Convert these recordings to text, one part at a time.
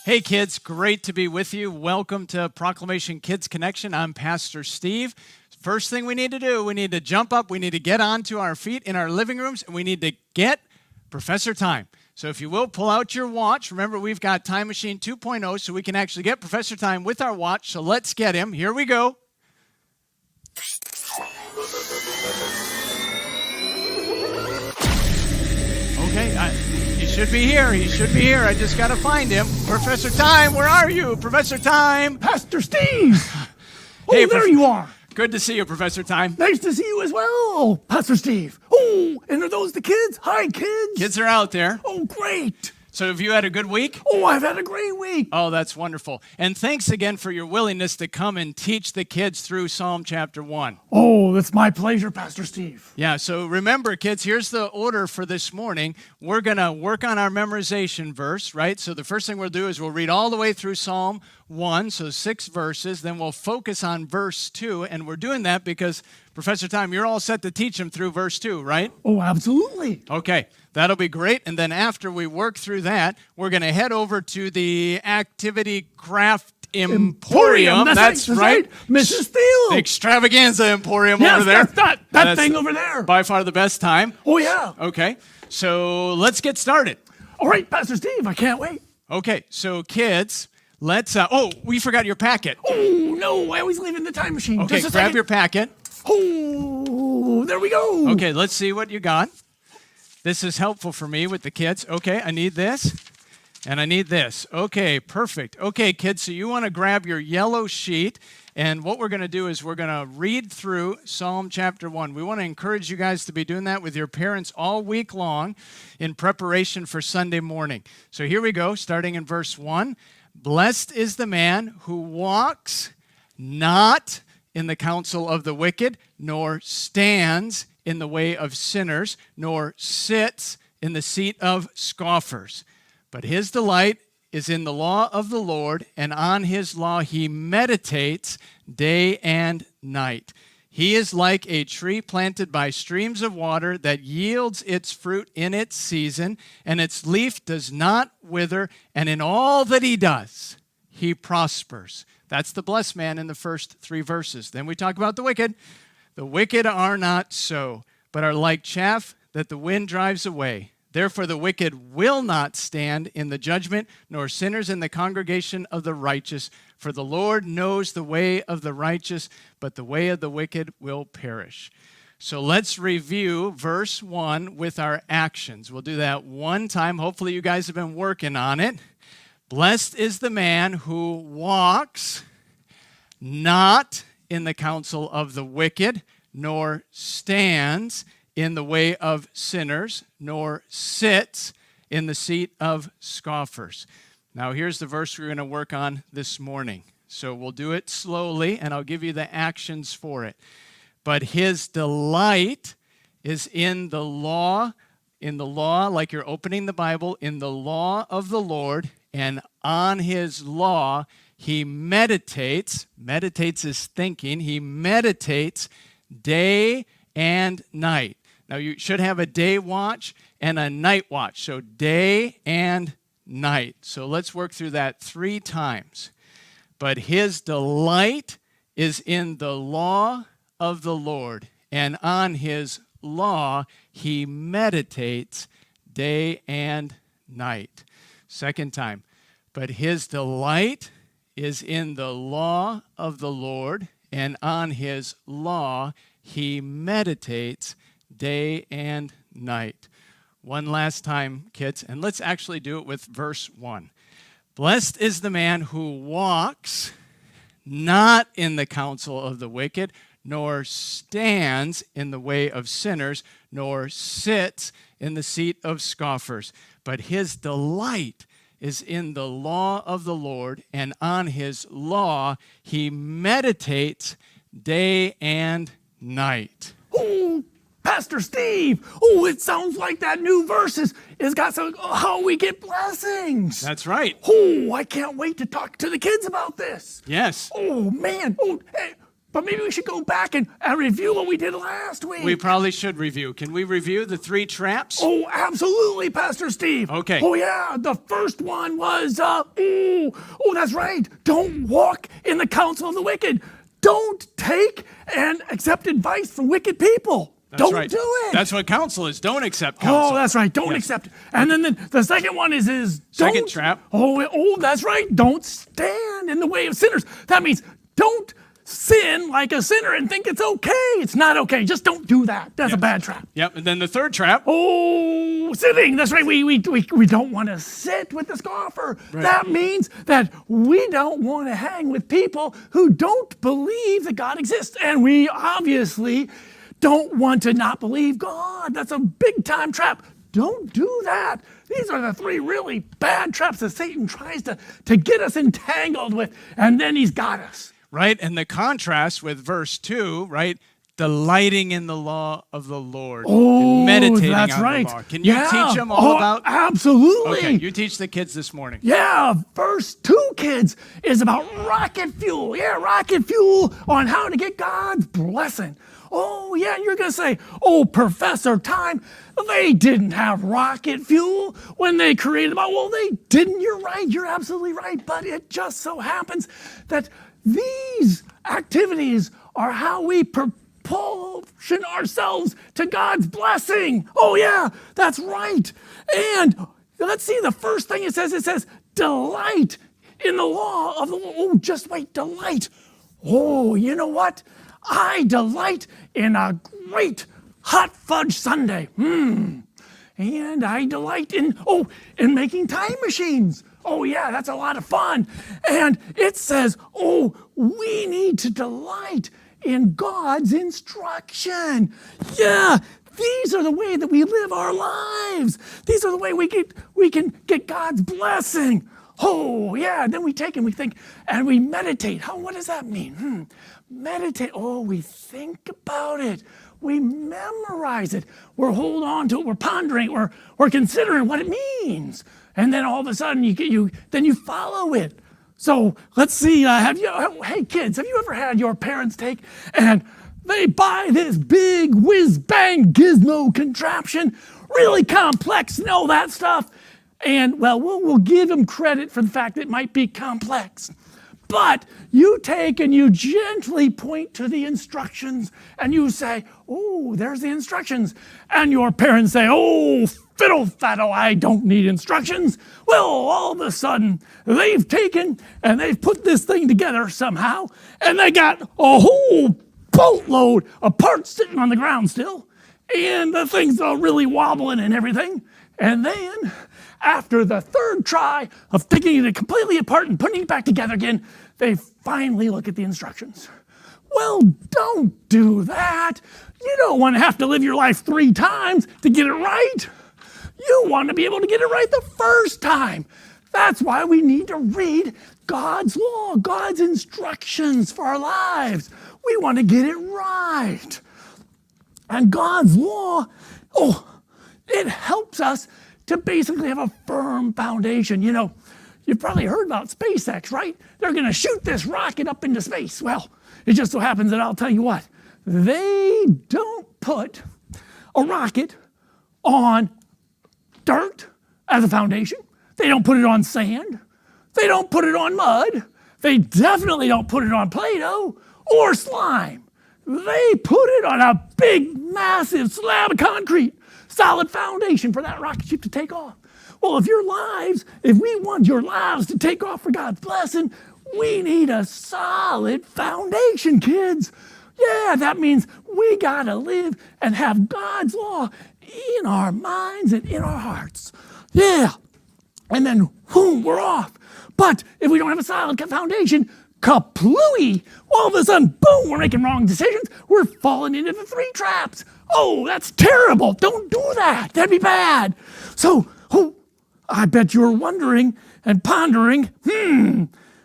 Hey kids, great to be with you. Welcome to Proclamation Kids Connection. I'm Pastor Steve. First thing we need to do, we need to jump up, we need to get onto our feet in our living rooms, and we need to get Professor Time. So if you will, pull out your watch. Remember, we've got Time Machine 2.0, so we can actually get Professor Time with our watch. So let's get him. Here we go. Okay, he should be here. He should be here. I just got to find him. Professor Time, where are you? Professor Time. Pastor Steve. Hey, there you are. Good to see you, Professor Time. Nice to see you as well, Pastor Steve. Oh, and are those the kids? Hi, kids. Kids are out there. Oh, great. So have you had a good week? Oh, I've had a great week. Oh, that's wonderful. And thanks again for your willingness to come and teach the kids through Psalm chapter 1. Oh, it's my pleasure, Pastor Steve. Yeah, so remember, kids, here's the order for this morning. We're going to work on our memorization verse, right? So the first thing we'll do is we'll read all the way through Psalm 1, so 6 verses. Then we'll focus on verse 2, and we're doing that because, Professor Time, you're all set to teach them through verse 2, right? Oh, absolutely. Okay, that'll be great. And then after we work through that, we're going to head over to the Activity Craft Emporium. That's right. Mrs. Steele. The Extravaganza Emporium yes, over there. That thing over there. By far the best time. Oh, yeah. Okay, so let's get started. All right, Pastor Steve, I can't wait. Okay, so kids, let's, we forgot your packet. Oh, no, I always leave it in the time machine. Okay, grab your packet. Oh, there we go. Okay, let's see what you got. This is helpful for me with the kids. Okay, I need this, and I need this. Okay, perfect. Okay, kids, so you want to grab your yellow sheet, and what we're going to do is we're going to read through Psalm chapter 1. We want to encourage you guys to be doing that with your parents all week long in preparation for Sunday morning. So here we go, starting in verse 1. Blessed is the man who walks not in the counsel of the wicked, nor stands in the way of sinners, nor sits in the seat of scoffers. But his delight is in the law of the Lord, and on his law he meditates day and night. He is like a tree planted by streams of water that yields its fruit in its season, and its leaf does not wither, and in all that he does, he prospers. That's the blessed man in the first 3 verses. Then we talk about the wicked. The wicked are not so, but are like chaff that the wind drives away. Therefore the wicked will not stand in the judgment, nor sinners in the congregation of the righteous. For the Lord knows the way of the righteous, but the way of the wicked will perish. So let's review verse 1 with our actions. We'll do that one time. Hopefully you guys have been working on it. Blessed is the man who walks not in the counsel of the wicked, nor stands in the way of sinners, nor sits in the seat of scoffers. Now here's the verse we're going to work on this morning. So we'll do it slowly, and I'll give you the actions for it. But his delight is in the law, like you're opening the Bible, in the law of the Lord, and on his law he meditates. Meditates is thinking. He meditates day and night. Now, you should have a day watch and a night watch. So day and night. So let's work through that 3 times. But his delight is in the law of the Lord, and on his law he meditates day and night. Second time. But his delight is in the law of the Lord, and on his law he meditates day and night. One last time, kids, and let's actually do it with verse 1. Blessed is the man who walks not in the counsel of the wicked, nor stands in the way of sinners, nor sits in the seat of scoffers. But his delight is in the law of the Lord, and on his law he meditates day and night. Oh, Pastor Steve. Oh, it sounds like that new verse is got some how we get blessings. That's right. Oh, I can't wait to talk to the kids about this. Yes. Oh, man. Oh, hey, But maybe we should go back and review what we did last week. We probably should review. Can we review the 3 traps? Oh, absolutely, Pastor Steve. Okay. Oh, yeah. The first one was, that's right. Don't walk in the counsel of the wicked. Don't take and accept advice from wicked people. Don't right. do it. That's what counsel is. Don't accept counsel. Oh, that's right. Don't accept it. And then the second one is Second don't, trap. Oh, that's right. Don't stand in the way of sinners. That means don't sin like a sinner and think it's okay. It's not okay. Just don't do that. That's a bad trap. Yep. And then the third trap. Oh, sitting. That's right. We don't want to sit with the scoffer. Right. That means that we don't want to hang with people who don't believe that God exists. And we obviously don't want to not believe God. That's a big time trap. Don't do that. These are the 3 really bad traps that Satan tries to get us entangled with, and then he's got us. Right. And the contrast with verse 2, right? Delighting in the law of the Lord. Oh, and meditating that's on right. the law. Can you teach them all about? Absolutely. Okay, you teach the kids this morning. Yeah, verse 2, kids, is about rocket fuel. Yeah, rocket fuel on how to get God's blessing. Oh, yeah, you're going to say, oh, Professor Time, they didn't have rocket fuel when they created the Bible. Well, they didn't. You're right. You're absolutely right. But it just so happens that these activities are how we propulsion ourselves to God's blessing. Oh, yeah, that's right. And let's see, the first thing it says, delight in the law of the Lord. Oh, just wait, delight. Oh, you know what? I delight in a great hot fudge sundae. And I delight in making time machines. Oh, yeah, that's a lot of fun. And it says, we need to delight in God's instruction. Yeah, these are the way that we live our lives. These are the way we can get God's blessing. Oh, yeah, then we take and we think and we meditate. What does that mean? Meditate. Oh, we think about it. We memorize it. We're hold on to it. We're pondering. We're considering what it means. And then all of a sudden you follow it. So let's see. Hey kids, have you ever had your parents take and they buy this big whiz bang gizmo contraption, really complex and all that stuff? And well, we'll give them credit for the fact that it might be complex. But you take and you gently point to the instructions and you say, oh, there's the instructions. And your parents say, oh, fiddle faddle, I don't need instructions. Well, all of a sudden, they've taken and they've put this thing together somehow, and they got a whole boatload of parts sitting on the ground still, and the thing's all really wobbling and everything. And then, after the third try of taking it completely apart and putting it back together again, they finally look at the instructions. Well, don't do that. You don't want to have to live your life 3 times to get it right. You want to be able to get it right the first time. That's why we need to read God's law, God's instructions for our lives. We want to get it right. And God's law, it helps us to basically have a firm foundation. You know, you've probably heard about SpaceX, right? They're going to shoot this rocket up into space. Well, it just so happens that I'll tell you what, they don't put a rocket on dirt as a foundation. They don't put it on sand. They don't put it on mud. They definitely don't put it on Play-Doh or slime. They put it on a big, massive slab of concrete, solid foundation for that rocket ship to take off. Well, if we want your lives to take off for God's blessing, we need a solid foundation, kids. Yeah, that means we gotta live and have God's law in our minds and in our hearts. Yeah. And then, boom, we're off. But if we don't have a solid foundation, kaplooey, all of a sudden, boom, we're making wrong decisions. We're falling into the 3 traps. Oh, that's terrible. Don't do that. That'd be bad. So, I bet you're wondering and pondering,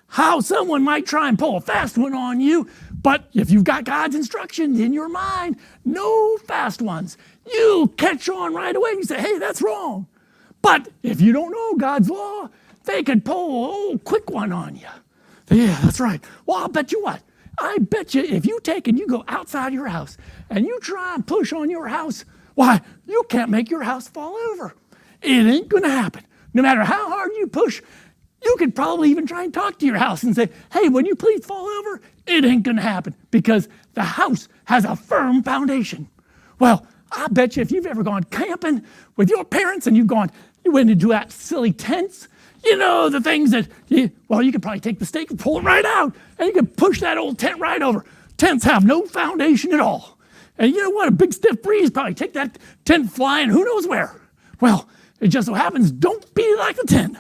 how someone might try and pull a fast one on you. But if you've got God's instructions in your mind, no fast ones. You catch on right away and you say, hey, that's wrong. But if you don't know God's law, they could pull a quick one on you. Yeah, that's right. Well, I'll bet you what. I bet you if you take and you go outside your house and you try and push on your house, why, you can't make your house fall over. It ain't gonna happen. No matter how hard you push, you could probably even try and talk to your house and say, hey, would you please fall over? It ain't gonna happen because the house has a firm foundation. Well, I bet you if you've ever gone camping with your parents and you went into that silly tents, you know, the things that, you could probably take the stake and pull it right out and you could push that old tent right over. Tents have no foundation at all. And you know what? A big stiff breeze probably take that tent flying who knows where. Well, it just so happens, don't be like the tent.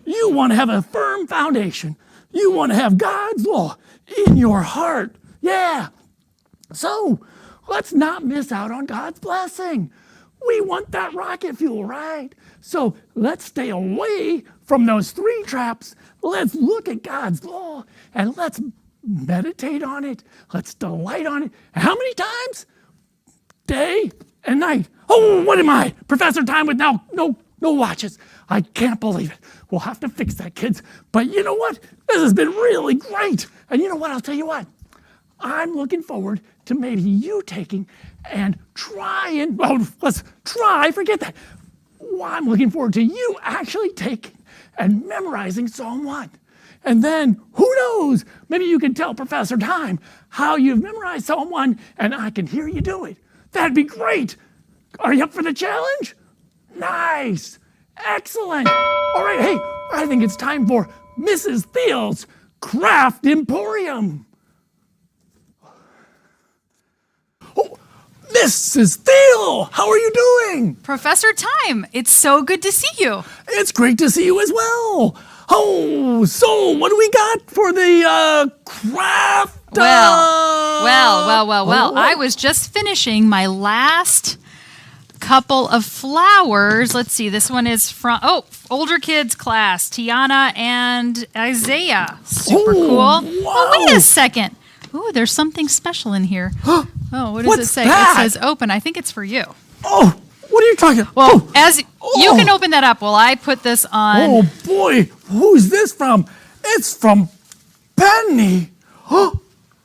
You want to have a firm foundation. You want to have God's law in your heart. Yeah. So let's not miss out on God's blessing. We want that rocket fuel, right? So let's stay away from those 3 traps. Let's look at God's law and let's meditate on it. Let's delight on it. How many times? Day and night. Oh, what am I? Professor Time with no watches. I can't believe it. We'll have to fix that, kids. But you know what? This has been really great. And you know what? I'll tell you what. I'm looking forward to maybe you taking and trying, let's try, forget that. Well, I'm looking forward to you actually taking and memorizing Psalm 1. And then, who knows, maybe you can tell Professor Time how you've memorized Psalm 1 and I can hear you do it. That'd be great. Are you up for the challenge? Nice. Excellent. All right, hey, I think it's time for Mrs. Thiel's Craft Emporium. Oh, Mrs. Thiel, how are you doing? Professor Time, it's so good to see you. It's great to see you as well. Oh, so what do we got for the craft? Well. I was just finishing my last couple of flowers. Let's see. This one is from, older kids class, Tiana and Isaiah. Super cool. Wow. Oh, wait a second. Ooh, there's something special in here. Oh, what does What's it say? that? It says open. I think it's for you. Oh, what are you talking about? Well, you can open that up while I put this on. Oh boy, who's this from? It's from Penny. Oh,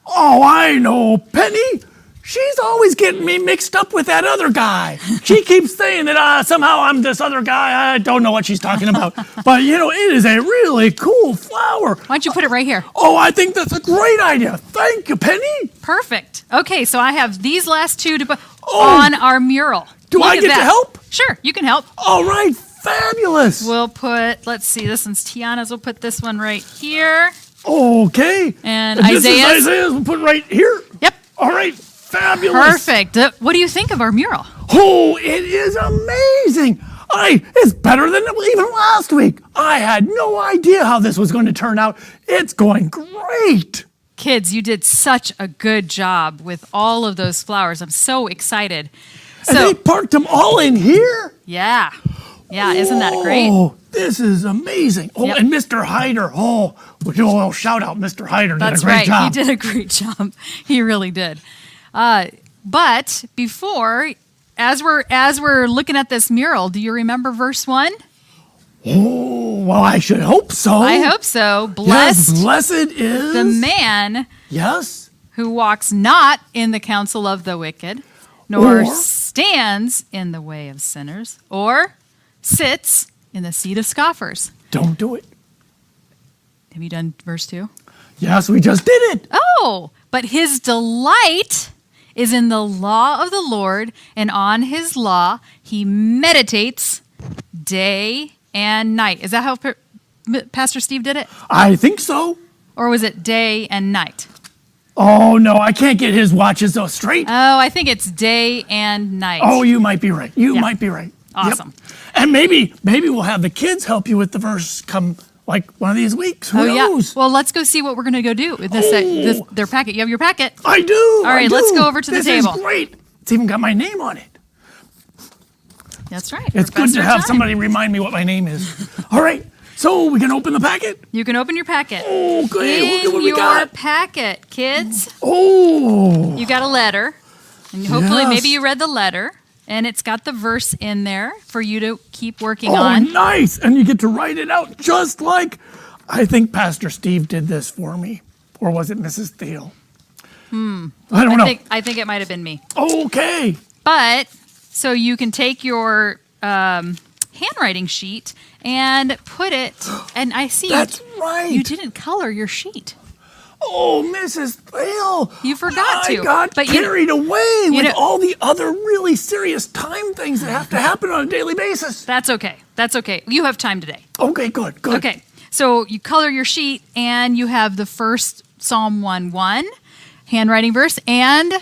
I know Penny. She's always getting me mixed up with that other guy. She keeps saying that somehow I'm this other guy. I don't know what she's talking about. But, you know, it is a really cool flower. Why don't you put it right here? Oh, I think that's a great idea. Thank you, Penny. Perfect. Okay, so I have these last 2 to put on our mural. Do Look I at get that. to help? Sure, you can help. All right, fabulous. We'll put, let's see, this one's Tiana's. We'll put this one right here. Okay. And this Isaiah's. is Isaiah's. We'll put right here. Yep. All right, fabulous. Perfect. What do you think of our mural? Oh, it is amazing. It's better than even last week. I had no idea how this was going to turn out. It's going great. Kids, you did such a good job with all of those flowers. I'm so excited. And they parked them all in here? Yeah. Yeah, isn't that great? Oh, this is amazing. Oh, Yep. and Mr. Hyder. Oh, shout out Mr. Hyder. That's did a great right. job. He did a great job. He really did. But before, as we're looking at this mural, do you remember verse 1? Oh, well, I should hope so. I hope so. Yes, Blessed blessed is the man yes, who walks not in the counsel of the wicked, nor Or- stands in the way of sinners, or sits in the seat of scoffers. don't do it. Have you done verse 2? Yes, we just did it. Oh, but his delight is in the law of the Lord, and on his law he meditates day and night. Is that how Pastor Steve did it? I think so. Or was it day and night? Oh, no, I can't get his watches so straight. Oh, I think it's day and night. Oh, you might be right. You Yeah. might be right. Awesome. Yep. And maybe we'll have the kids help you with the verse come like one of these weeks. Who knows? Yeah. Well, let's go see what we're going to go do with their packet. You have your packet? I do. All right, let's go over to the table. This is great. It's even got my name on it. That's right. It's good Professor to have Time. somebody remind me what my name is. All right, so we can open the packet. You can open your packet. Okay, look at In what we your got. packet, kids, Oh, you got a letter. And hopefully Yes. maybe you read the letter. And it's got the verse in there for you to keep working oh, on. nice. And you get to write it out just like, I think Pastor Steve did this for me. Or was it Mrs. Thiel? I don't know. I think it might have been me. Okay. But so you can take your handwriting sheet and put it, and I see That's right. you didn't color your sheet. Oh, Mrs. Thiel. You forgot to. I got But carried away with know- all the other really serious time things that have to happen on a daily basis. That's okay. That's okay. You have time today. Okay, good, good. Okay. So you color your sheet and you have the first Psalm 1:1 handwriting verse, and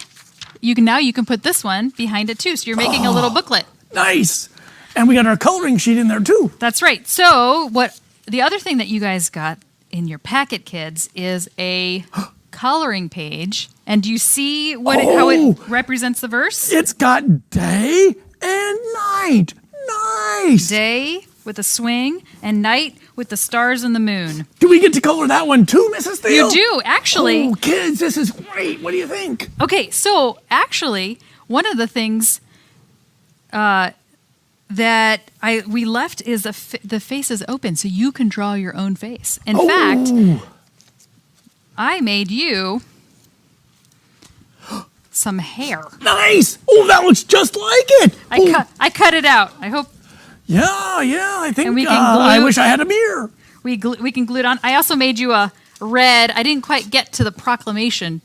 you can put this one behind it too. So you're making a little booklet. Nice. And we got our coloring sheet in there too. That's right. So what the other thing that you guys got in your packet, kids, is a coloring page. And do you see how it represents the verse? It's got day and night. Nice. Day with a swing and night with the stars and the moon. Do we get to color that one too, Mrs. Thiel? You do, actually. Oh, kids, this is great. What do you think? Okay, so actually, one of the things that we left is the face is open, so you can draw your own face. In fact, I made you some hair. Nice. Oh, that looks just like it. I cut it out. I hope Yeah, I think And we can I glue- wish I had a mirror. we can glue it on. I also made you a red. I didn't quite get to the proclamation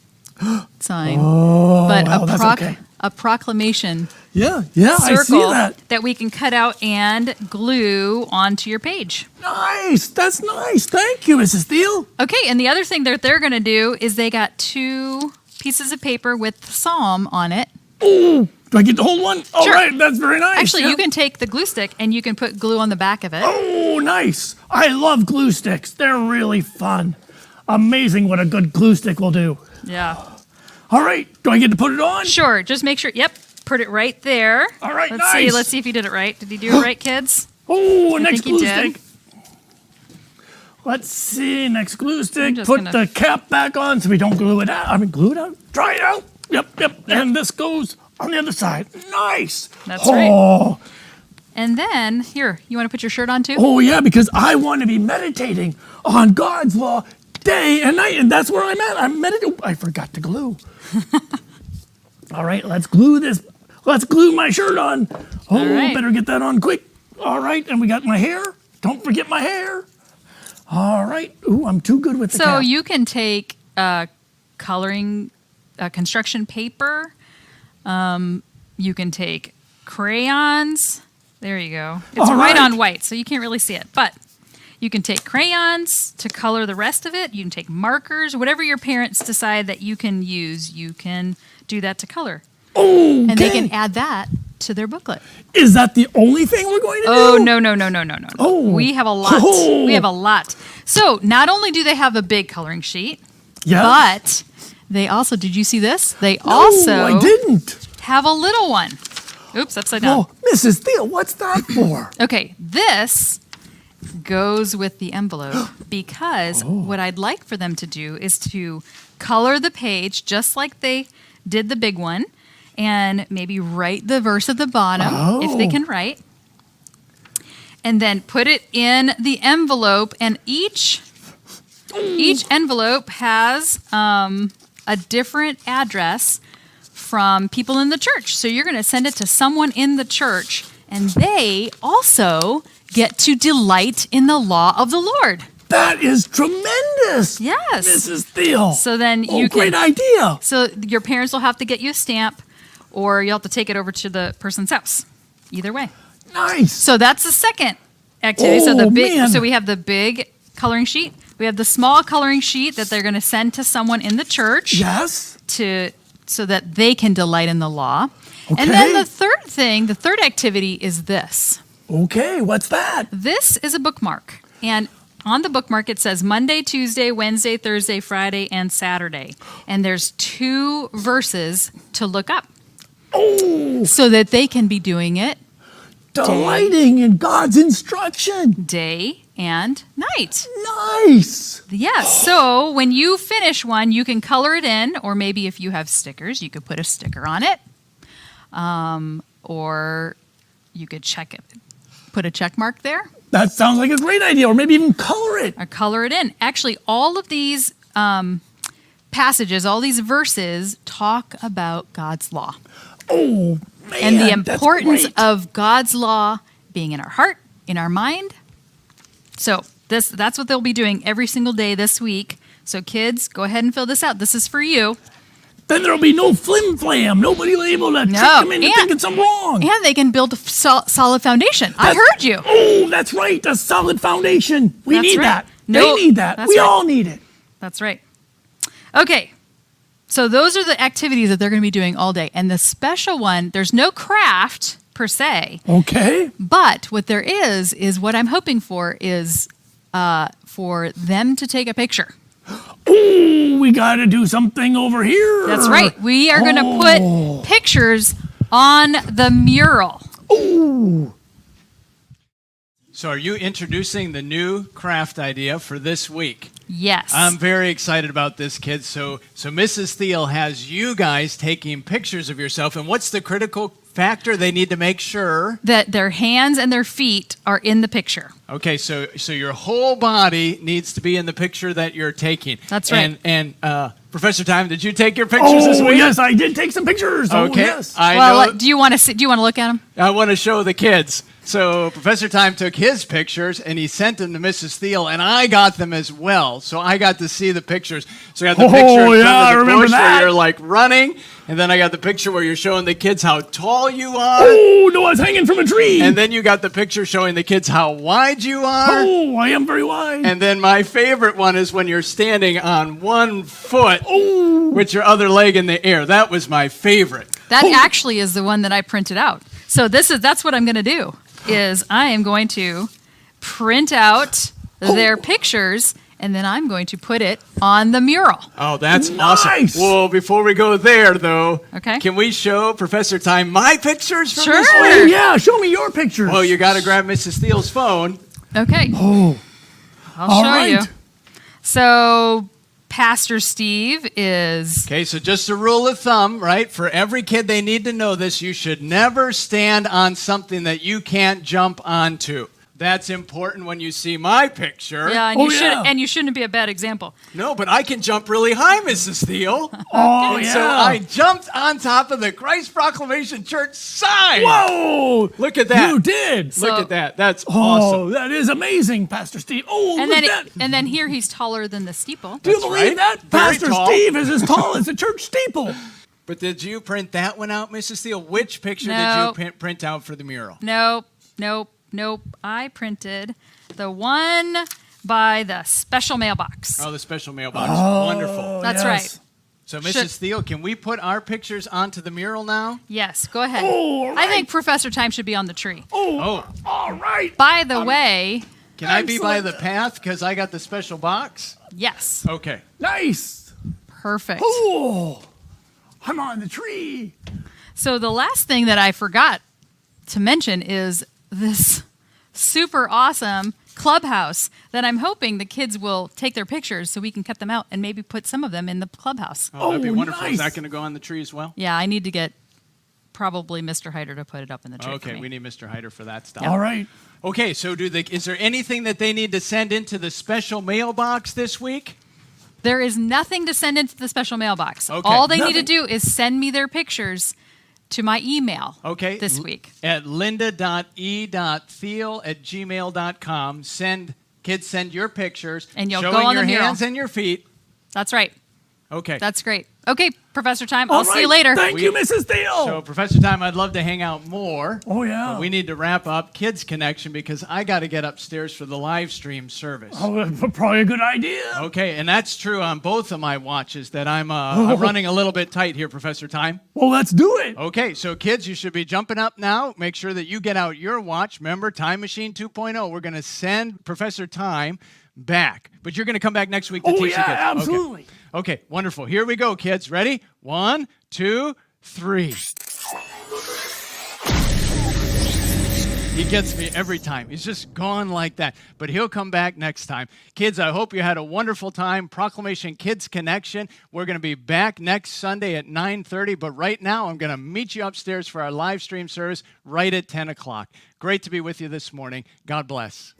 sign, but wow, that's okay. a proclamation Yeah, I see circle that. we can cut out and glue onto your page. Nice. That's nice. Thank you, Mrs. Thiel. Okay, and the other thing that they're going to do is they got 2 pieces of paper with the psalm on it. Oh, do I get the whole one? All Sure. right, that's very nice. Actually, yeah. you can take the glue stick and you can put glue on the back of it. Oh, nice. I love glue sticks. They're really fun. Amazing what a good glue stick will do. Yeah. All right, do I get to put it on? Sure, just make sure, yep, put it right there. All right, Let's see nice. if you did it right. Did you do it right, kids? Oh, I next think you glue did. stick. Let's see, next glue stick. just Put gonna- the cap back on so we don't glue it out. Glue it out. Dry it out. Yep. And this goes on the other side. Nice. That's right. Oh, And then, here, you want to put your shirt on too? oh, yeah, because I want to be meditating on God's law day and night, and that's where I'm at. I'm meditating. I forgot to glue. All right, let's glue this. Let's glue my shirt on. Oh, All right. better get that on quick. All right, and we got my hair. Don't forget my hair. All right. Ooh, I'm too good with the So cap. you can take coloring construction paper. You can take crayons. There you go. It's All white right. on white, so you can't really see it. But you can take crayons to color the rest of it. You can take markers, whatever your parents decide that you can use. You can do that to color, Oh, and they can add that to their booklet. Is that the only thing we're going to Oh do? no! Oh. We have a lot. Oh. We have a lot. So not only do they have a big coloring sheet, Yeah. but they also, did you see this? They No, also I didn't. have a little one. Oops, upside down. Oh, Mrs. Thiel, what's that for? Okay, this goes with the envelope because what I'd like for them to do is to color the page just like they did the big one and maybe write the verse at the bottom if they Oh. can write. And then put it in the envelope, and each envelope has a different address from people in the church. So you're going to send it to someone in the church, and they also get to delight in the law of the Lord. That is tremendous. Yes. Mrs. Thiel. So then Oh, you great can. idea. So your parents will have to get you a stamp, or you'll have to take it over to the person's house. Either way. Nice. So that's the second activity. So Oh, man. So we have the big coloring sheet. We have the small coloring sheet that they're going to send to someone in the church Yes. so that they can delight in the law. And then the third activity is this. Okay, what's that? This is a bookmark. And on the bookmark it says Monday, Tuesday, Wednesday, Thursday, Friday, and Saturday. And there's 2 verses to look up. Oh, So that they can be doing it delighting in God's instruction. day and night. Nice. Yes. So when you finish one, you can color it in, or maybe if you have stickers, you could put a sticker on it, or you could put a check mark there, That sounds like a great idea. Or maybe even color it. or color it in. Actually, all of these passages, all these verses talk about God's law. Oh, man, And the importance that's great. of God's law being in our heart, in our mind. So that's what they'll be doing every single day this week. So kids, go ahead and fill this out. This is for you. Then there'll be no flim-flam. Nobody will be able to trick them into thinking something wrong. And they can build a solid foundation. I heard you. Oh, that's right. A solid foundation. We That's need right. that. No, they need that. that's We right. all need it. That's right. Okay. So those are the activities that they're going to be doing all day. And the special one, there's no craft per se, Okay. but what there is what I'm hoping for is for them to take a picture. Oh, we got to do something over here. That's right. We are going to put pictures on the mural. Ooh. So are you introducing the new craft idea for this week? Yes. I'm very excited about this, kids. So Mrs. Thiel has you guys taking pictures of yourself. And what's the critical factor? They need to make sure that their hands and their feet are in the picture. Okay, so your whole body needs to be in the picture that you're taking. That's right. And Professor Time, did you take your pictures this Oh, week? yes, I did take some pictures. Oh, Okay. yes. I know. Do you want to do you want to look at them? I want to show the kids. So Professor Time took his pictures and he sent them to Mrs. Thiel, and I got them as well. So I got to see the pictures. So I got the Oh, picture in yeah, front I of the remember bush that. where you're like running, and then I got the picture where you're showing the kids how tall you are, Oh, no, I was hanging from a tree. and then you got the picture showing the kids how wide you are. Oh, I am very wide. And then my favorite one is when you're standing on one foot Oh. with your other leg in the air. That was my favorite. That actually is the one that I printed out. So that's what I'm going to do. Is I am going to print out their pictures, and then I'm going to put it on the mural. Oh, that's Nice. awesome. Well, before we go there, though, Okay. can we show Professor Time my pictures from Sure. this Oh, week? yeah, show me your pictures. Well, you got to grab Mrs. Thiel's phone. Okay. Oh, I'll all show right. you. So Pastor Steve is Okay, so just a rule of thumb, right? For every kid, they need to know this. You should never stand on something that you can't jump onto. That's important when you see my picture. yeah, and Oh, you should yeah. and you shouldn't be a bad example. No, but I can jump really high, Mrs. Thiel. Oh, And yeah. so I jumped on top of the Christ Proclamation Church sign. Whoa. Look at that. You did. Look So- at that. That's Oh, awesome. that is amazing, Pastor Steve. Oh, And look then at that. and then here he's taller than the steeple. Do you That's believe right. that? Very Pastor tall. Steve is as tall as the church steeple. But did you print that one out, Mrs. Thiel? Which picture No. did you print out for the mural? Nope. I printed the one by the special mailbox. Oh, the special mailbox. Wonderful. That's yes. right. So, Mrs. Thiel, can we put our pictures onto the mural now? Yes, go ahead. Oh, all I right. think Professor Time should be on the tree. Oh, All right. By the way, can I be by Excellent. the path because I got the special box? yes, Okay. Nice. perfect. Oh, I'm on the tree. So the last thing that I forgot to mention is this super awesome clubhouse that I'm hoping the kids will take their pictures so we can cut them out and maybe put some of them in the clubhouse. Oh, that'd be Oh, wonderful. Is nice. that going to go on the tree as well? Yeah, I need to get probably Mr. Hyder to put it up in the tree for Okay, me. we need Mr. Hyder for that stuff. All right. Okay, so is there anything that they need to send into the special mailbox this week? There is nothing to send into the special mailbox. Okay, All they need to nothing. do is send me their pictures to my email Okay. this week. At linda.e.thiel@gmail.com. Kids, send your pictures And you'll showing go on your the mural. hands and your feet. That's right. Okay. That's great. Okay, Professor Time, All I'll see you right. later. Thank you, Mrs. Thiel. So, Professor Time, I'd love to hang out more. Oh, yeah. But we need to wrap up Kids Connection because I got to get upstairs for the live stream service. Oh, probably a good idea. Okay, and that's true on both of my watches that I'm running a little bit tight here, Professor Time. Well, let's do it. Okay, so kids, you should be jumping up now. Make sure that you get out your watch. Remember, Time Machine 2.0. We're going to send Professor Time back. But you're going to come back next week to Oh, teach the yeah, kids. absolutely. Okay, wonderful. Here we go, kids. Ready? 1, 2, 3. He gets me every time. He's just gone like that. But he'll come back next time. Kids, I hope you had a wonderful time. Proclamation Kids Connection. We're going to be back next Sunday at 9:30. But right now, I'm going to meet you upstairs for our live stream service right at 10 o'clock. Great to be with you this morning. God bless.